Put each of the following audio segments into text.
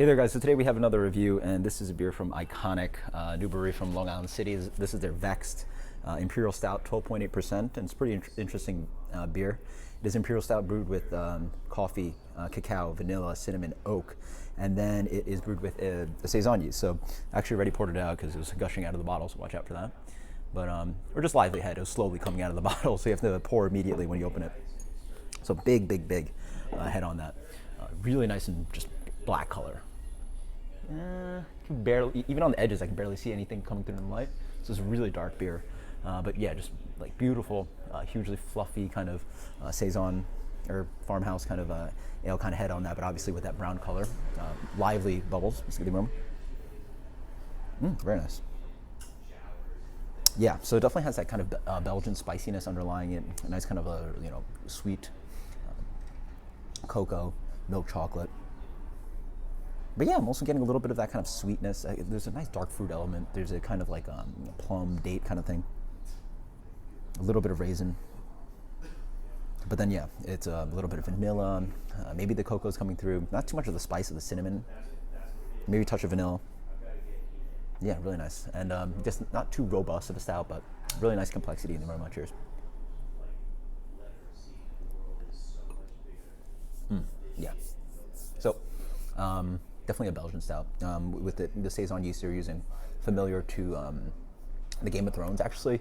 Hey there guys, so today we have another review, and this is a beer from Iconyc, new brewery from Long Island City. This is their Vexed Imperial Stout, 12.8%, and it's a pretty interesting beer. It is Imperial Stout brewed with coffee, cacao, vanilla, cinnamon, oak, and then it is brewed with a Saison yeast. So I actually already poured it out because it was gushing out of the bottle, so watch out for that. But we're just lively ahead. It was slowly coming out of the bottle, so you have to pour immediately when you open it. So big head on that. Really nice and just black color. Can barely, even on the edges, I can barely see anything coming through in the light. So it's a really dark beer, but yeah, just like beautiful, hugely fluffy kind of Saison or farmhouse kind of ale kind of head on that, but obviously with that brown color, lively bubbles. Let's get the room. Very nice. Yeah, so it definitely has that kind of Belgian spiciness underlying it. A nice kind of a sweet cocoa, milk chocolate. But yeah, I'm also getting a little bit of that kind of sweetness. There's a nice dark fruit element. There's a kind of like plum, date kind of thing. A little bit of raisin. But then yeah, it's a little bit of vanilla. Maybe the cocoa's coming through. Not too much of the spice of the cinnamon. Maybe a touch of vanilla. Yeah, really nice. And just not too robust of a stout, but really nice complexity in the aroma. Cheers. Yeah. So, definitely a Belgian stout with the Saison yeast they're using, familiar to the Game of Thrones actually.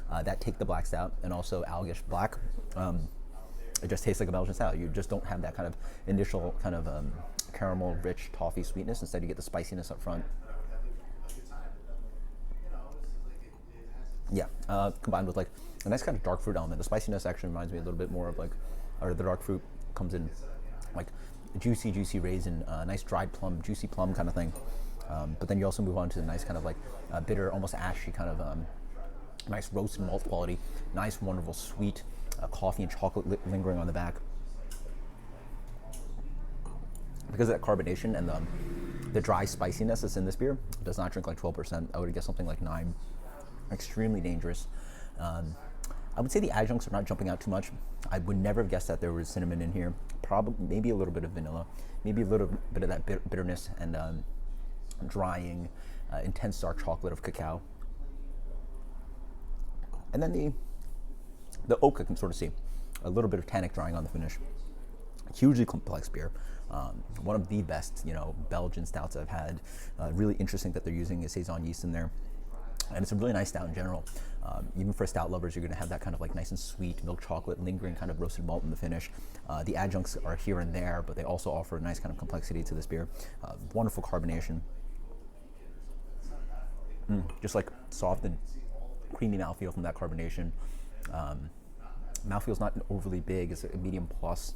That Take the Black Stout and also Algish Black. It just tastes like a Belgian stout. You just don't have that kind of initial kind of caramel rich toffee sweetness. Instead you get the spiciness up front. Yeah, combined with like a nice kind of dark fruit element. The spiciness actually reminds me a little bit more of like, or the dark fruit comes in like juicy raisin, nice dried plum, juicy plum kind of thing. But then you also move on to the nice kind of like bitter, almost ashy kind of nice roasted malt quality, nice, wonderful, sweet coffee and chocolate lingering on the back. Because of that carbonation and the dry spiciness that's in this beer, it does not drink like 12%. I would guess something like 9. Extremely dangerous. I would say the adjuncts are not jumping out too much. I would never have guessed that there was cinnamon in here. Probably, maybe a little bit of vanilla, maybe a little bit of that bitterness and drying, intense dark chocolate of cacao. And then the oak I can sort of see. A little bit of tannic drying on the finish. Hugely complex beer. One of the best, Belgian stouts I've had. Really interesting that they're using a Saison yeast in there. And it's a really nice stout in general. Even for stout lovers, you're going to have that kind of like nice and sweet milk chocolate, lingering kind of roasted malt in the finish. The adjuncts are here and there, but they also offer a nice kind of complexity to this beer. Wonderful carbonation. Just like soft and creamy mouthfeel from that carbonation. Mouthfeel's not overly big, it's a medium plus.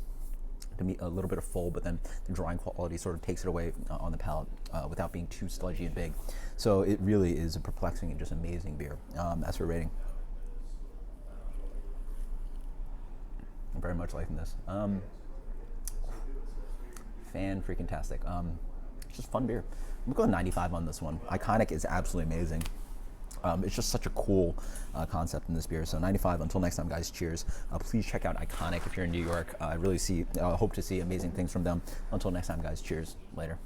To me, a little bit of full, but then the drying quality sort of takes it away on the palate without being too sludgy and big. So it really is a perplexing and just amazing beer. As for rating, I'm very much liking this. Fan-freaking-tastic. It's just fun beer. I'm going 95 on this one. Iconic is absolutely amazing. It's just such a cool concept in this beer. So 95. Until next time, guys. Cheers. Please check out Iconic if you're in New York. I really hope to see amazing things from them. Until next time, guys. Cheers. Later.